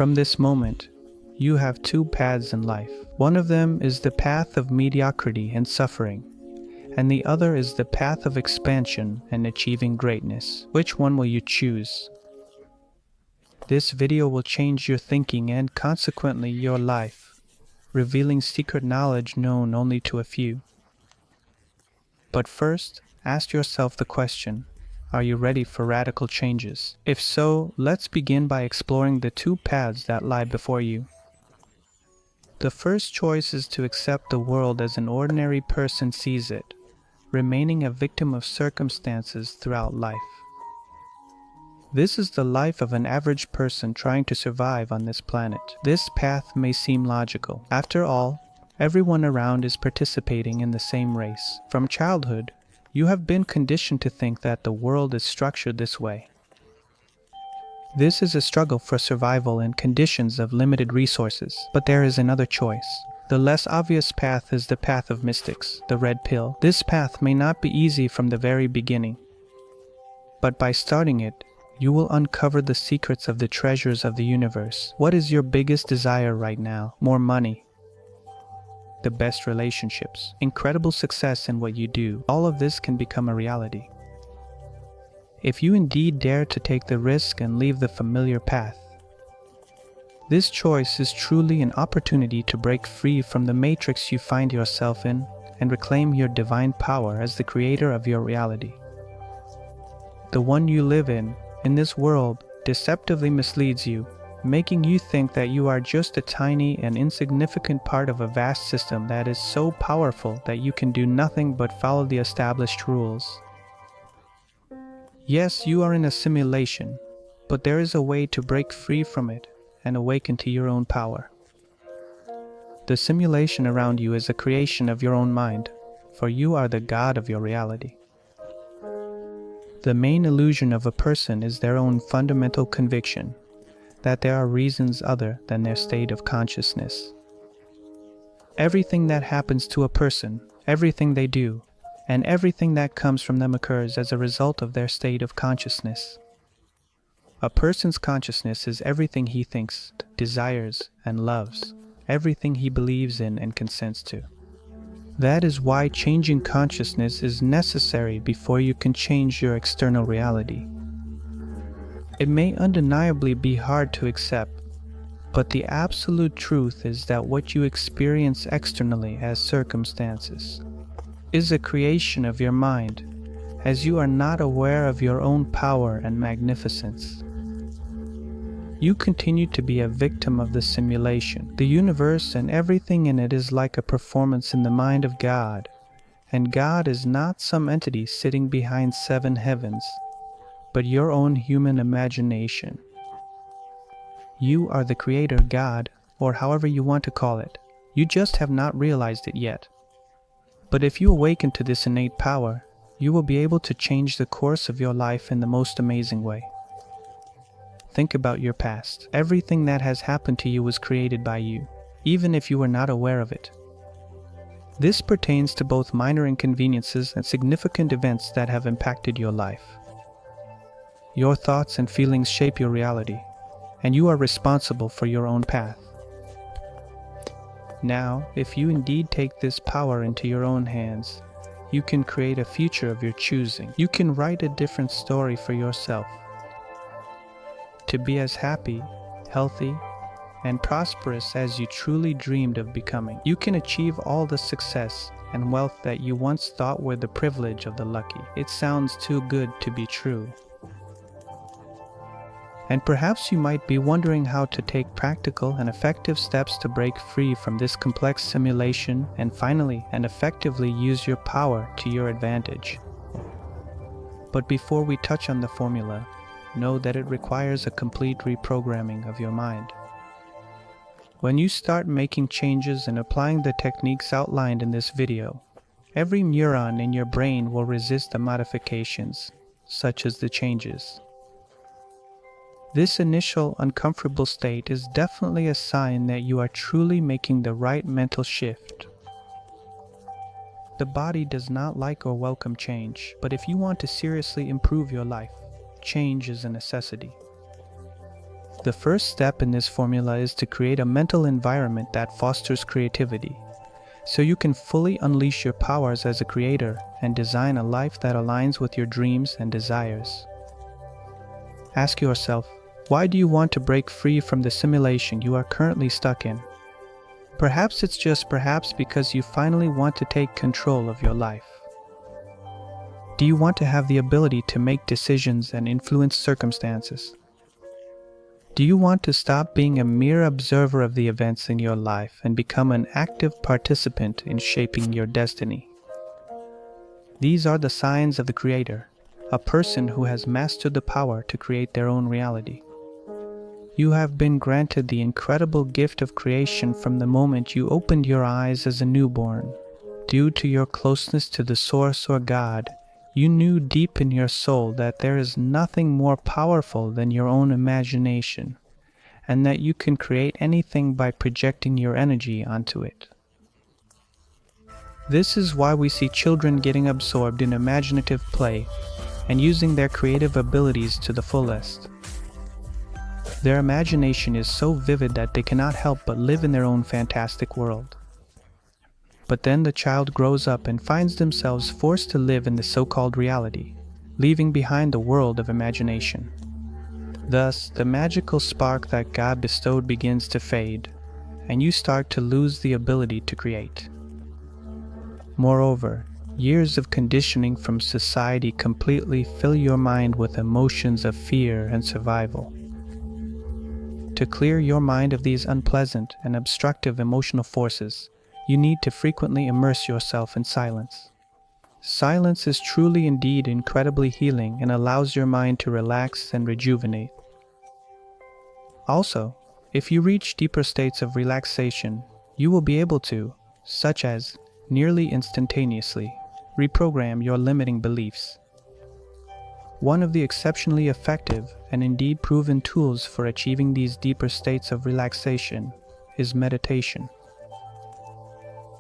From this moment, you have two paths in life. One of them is the path of mediocrity and suffering, and the other is the path of expansion and achieving greatness. Which one will you choose? This video will change your thinking and consequently your life, revealing secret knowledge known only to a few. But first, ask yourself the question, are you ready for radical changes? If so, let's begin by exploring the two paths that lie before you. The first choice is to accept the world as an ordinary person sees it, remaining a victim of circumstances throughout life. This is the life of an average person trying to survive on this planet. This path may seem logical. After all, everyone around is participating in the same race. From childhood, you have been conditioned to think that the world is structured this way. This is a struggle for survival in conditions of limited resources. But there is another choice. The less obvious path is the path of mystics, the red pill. This path may not be easy from the very beginning, but by starting it, you will uncover the secrets of the treasures of the universe. What is your biggest desire right now? More money, the best relationships, incredible success in what you do. All of this can become a reality if you indeed dare to take the risk and leave the familiar path. This choice is truly an opportunity to break free from the matrix you find yourself in and reclaim your divine power as the creator of your reality. The one you live in this world, deceptively misleads you, making you think that you are just a tiny and insignificant part of a vast system that is so powerful that you can do nothing but follow the established rules. Yes, you are in a simulation, but there is a way to break free from it and awaken to your own power. The simulation around you is a creation of your own mind, for you are the god of your reality. The main illusion of a person is their own fundamental conviction that there are reasons other than their state of consciousness. Everything that happens to a person, everything they do, and everything that comes from them occurs as a result of their state of consciousness. A person's consciousness is everything he thinks, desires, and loves, everything he believes in and consents to. That is why changing consciousness is necessary before you can change your external reality. It may undeniably be hard to accept, but the absolute truth is that what you experience externally as circumstances is a creation of your mind, as you are not aware of your own power and magnificence. You continue to be a victim of the simulation. The universe and everything in it is like a performance in the mind of God, and God is not some entity sitting behind seven heavens, but your own human imagination. You are the creator God, or however you want to call it. You just have not realized it yet. But if you awaken to this innate power, you will be able to change the course of your life in the most amazing way. Think about your past. Everything that has happened to you was created by you, even if you were not aware of it. This pertains to both minor inconveniences and significant events that have impacted your life. Your thoughts and feelings shape your reality, and you are responsible for your own path. Now, if you indeed take this power into your own hands, you can create a future of your choosing. You can write a different story for yourself. To be as happy, healthy, and prosperous as you truly dreamed of becoming. You can achieve all the success and wealth that you once thought were the privilege of the lucky. It sounds too good to be true. And perhaps you might be wondering how to take practical and effective steps to break free from this complex simulation and finally and effectively use your power to your advantage. But before we touch on the formula, know that it requires a complete reprogramming of your mind. When you start making changes and applying the techniques outlined in this video, every neuron in your brain will resist the modifications, such as the changes. This initial uncomfortable state is definitely a sign that you are truly making the right mental shift. The body does not like or welcome change, but if you want to seriously improve your life, change is a necessity. The first step in this formula is to create a mental environment that fosters creativity, so you can fully unleash your powers as a creator and design a life that aligns with your dreams and desires. Ask yourself, why do you want to break free from the simulation you are currently stuck in? Perhaps it's just because you finally want to take control of your life. Do you want to have the ability to make decisions and influence circumstances? Do you want to stop being a mere observer of the events in your life and become an active participant in shaping your destiny? These are the signs of the creator, a person who has mastered the power to create their own reality. You have been granted the incredible gift of creation from the moment you opened your eyes as a newborn. Due to your closeness to the Source or God, you knew deep in your soul that there is nothing more powerful than your own imagination, and that you can create anything by projecting your energy onto it. This is why we see children getting absorbed in imaginative play and using their creative abilities to the fullest. Their imagination is so vivid that they cannot help but live in their own fantastic world. But then the child grows up and finds themselves forced to live in the so-called reality, leaving behind the world of imagination. Thus, the magical spark that God bestowed begins to fade, and you start to lose the ability to create. Moreover, years of conditioning from society completely fill your mind with emotions of fear and survival. To clear your mind of these unpleasant and obstructive emotional forces, you need to frequently immerse yourself in silence. Silence is truly indeed incredibly healing and allows your mind to relax and rejuvenate. Also, if you reach deeper states of relaxation, you will be able to, such as nearly instantaneously, reprogram your limiting beliefs. One of the exceptionally effective and indeed proven tools for achieving these deeper states of relaxation is meditation.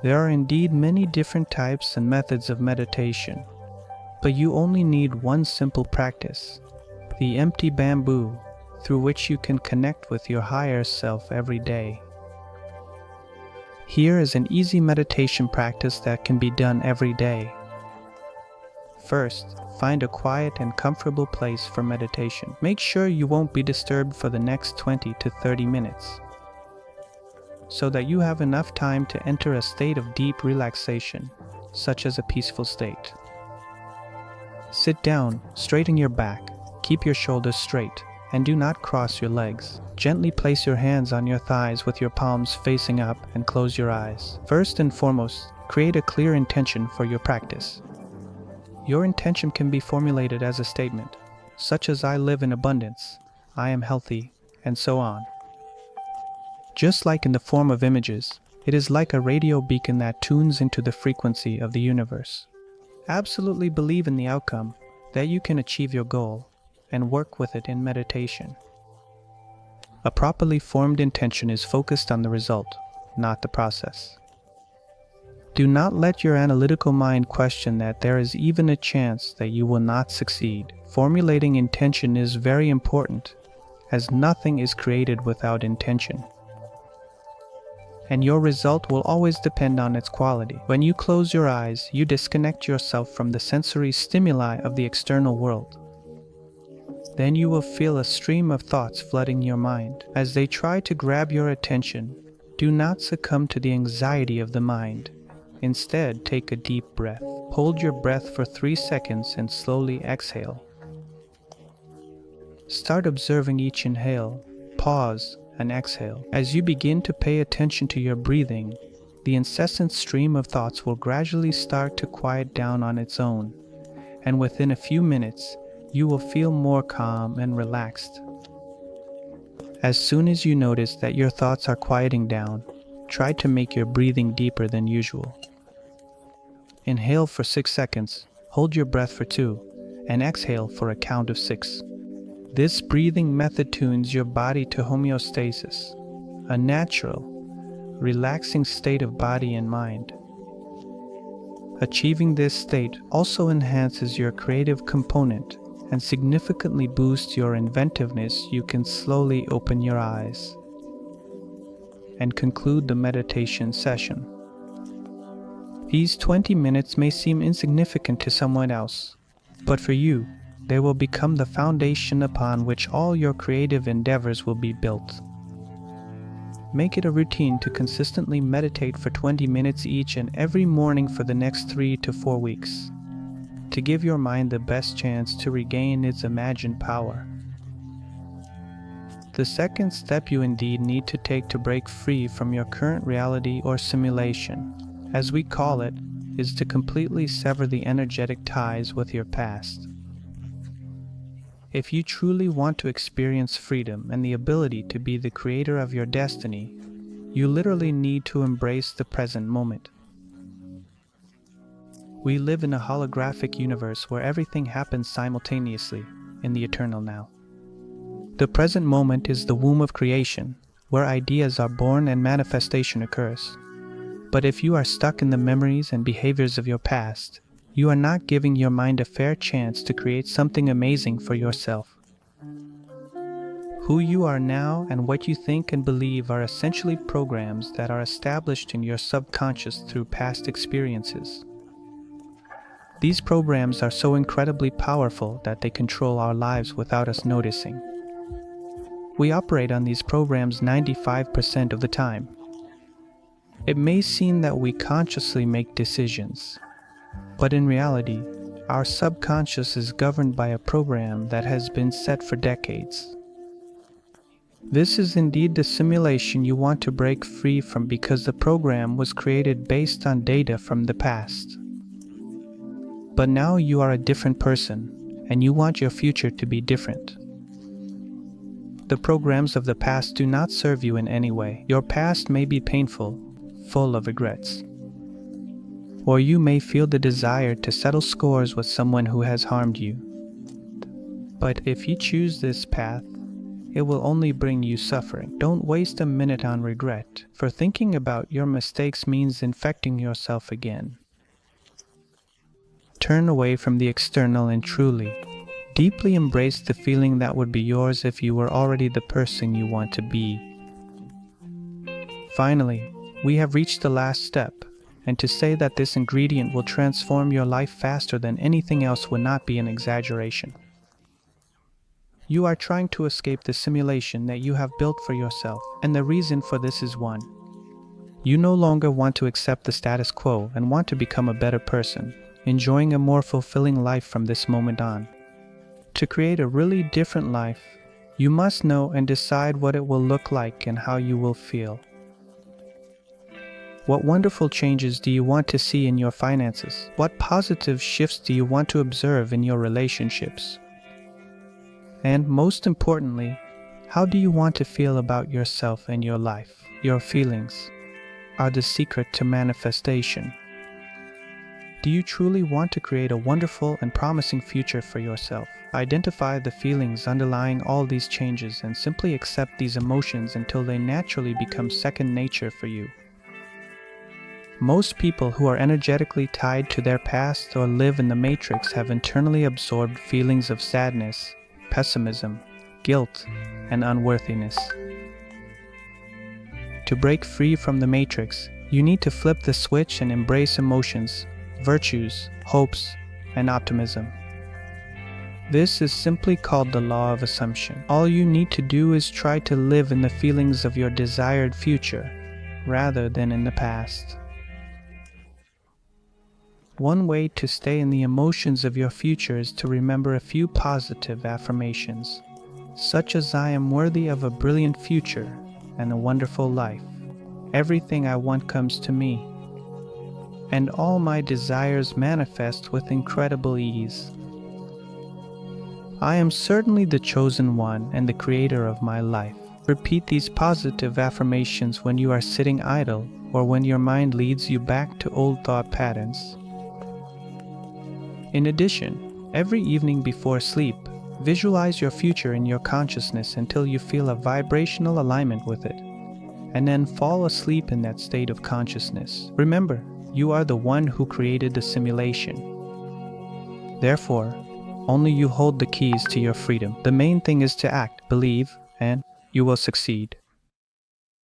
There are indeed many different types and methods of meditation, but you only need one simple practice, the empty bamboo, through which you can connect with your higher self every day. Here is an easy meditation practice that can be done every day. First, find a quiet and comfortable place for meditation. Make sure you won't be disturbed for the next 20 to 30 minutes, so that you have enough time to enter a state of deep relaxation, such as a peaceful state. Sit down, straighten your back, keep your shoulders straight, and do not cross your legs. Gently place your hands on your thighs with your palms facing up and close your eyes. First and foremost, create a clear intention for your practice. Your intention can be formulated as a statement, such as I live in abundance, I am healthy, and so on. Just like in the form of images, it is like a radio beacon that tunes into the frequency of the universe. Absolutely believe in the outcome, that you can achieve your goal, and work with it in meditation. A properly formed intention is focused on the result, not the process. Do not let your analytical mind question that there is even a chance that you will not succeed. Formulating intention is very important, as nothing is created without intention, and your result will always depend on its quality. When you close your eyes, you disconnect yourself from the sensory stimuli of the external world. Then you will feel a stream of thoughts flooding your mind. As they try to grab your attention, do not succumb to the anxiety of the mind. Instead, take a deep breath. Hold your breath for 3 seconds and slowly exhale. Start observing each inhale, pause, and exhale. As you begin to pay attention to your breathing, the incessant stream of thoughts will gradually start to quiet down on its own, and within a few minutes, you will feel more calm and relaxed. As soon as you notice that your thoughts are quieting down, try to make your breathing deeper than usual. Inhale for 6 seconds, hold your breath for 2, and exhale for a count of 6. This breathing method tunes your body to homeostasis, a natural, relaxing state of body and mind. Achieving this state also enhances your creative component and significantly boost your inventiveness, you can slowly open your eyes and conclude the meditation session. These 20 minutes may seem insignificant to someone else, but for you, they will become the foundation upon which all your creative endeavors will be built. Make it a routine to consistently meditate for 20 minutes each and every morning for the next 3 to 4 weeks, to give your mind the best chance to regain its imagined power. The second step you indeed need to take to break free from your current reality or simulation, as we call it, is to completely sever the energetic ties with your past. If you truly want to experience freedom and the ability to be the creator of your destiny, you literally need to embrace the present moment. We live in a holographic universe where everything happens simultaneously in the eternal now. The present moment is the womb of creation, where ideas are born and manifestation occurs. But if you are stuck in the memories and behaviors of your past, you are not giving your mind a fair chance to create something amazing for yourself. Who you are now and what you think and believe are essentially programs that are established in your subconscious through past experiences. These programs are so incredibly powerful that they control our lives without us noticing. We operate on these programs 95% of the time. It may seem that we consciously make decisions, but in reality, our subconscious is governed by a program that has been set for decades. This is indeed the simulation you want to break free from because the program was created based on data from the past. But now you are a different person, and you want your future to be different. The programs of the past do not serve you in any way. Your past may be painful, full of regrets. Or you may feel the desire to settle scores with someone who has harmed you. But if you choose this path, it will only bring you suffering. Don't waste a minute on regret, for thinking about your mistakes means infecting yourself again. Turn away from the external and truly, deeply embrace the feeling that would be yours if you were already the person you want to be. Finally, we have reached the last step, and to say that this ingredient will transform your life faster than anything else would not be an exaggeration. You are trying to escape the simulation that you have built for yourself, and the reason for this is one. You no longer want to accept the status quo and want to become a better person, enjoying a more fulfilling life from this moment on. To create a really different life, you must know and decide what it will look like and how you will feel. What wonderful changes do you want to see in your finances? What positive shifts do you want to observe in your relationships? And most importantly, how do you want to feel about yourself and your life? Your feelings are the secret to manifestation. Do you truly want to create a wonderful and promising future for yourself? Identify the feelings underlying all these changes and simply accept these emotions until they naturally become second nature for you. Most people who are energetically tied to their past or live in the matrix have internally absorbed feelings of sadness, pessimism, guilt, and unworthiness. To break free from the matrix, you need to flip the switch and embrace emotions, virtues, hopes, and optimism. This is simply called the law of assumption. All you need to do is try to live in the feelings of your desired future, rather than in the past. One way to stay in the emotions of your future is to remember a few positive affirmations, such as I am worthy of a brilliant future and a wonderful life. Everything I want comes to me, and all my desires manifest with incredible ease. I am certainly the chosen one and the creator of my life. Repeat these positive affirmations when you are sitting idle or when your mind leads you back to old thought patterns. In addition, every evening before sleep, visualize your future in your consciousness until you feel a vibrational alignment with it, and then fall asleep in that state of consciousness. Remember, you are the one who created the simulation. Therefore, Only you hold the keys to your freedom. The main thing is to act, believe, and you will succeed.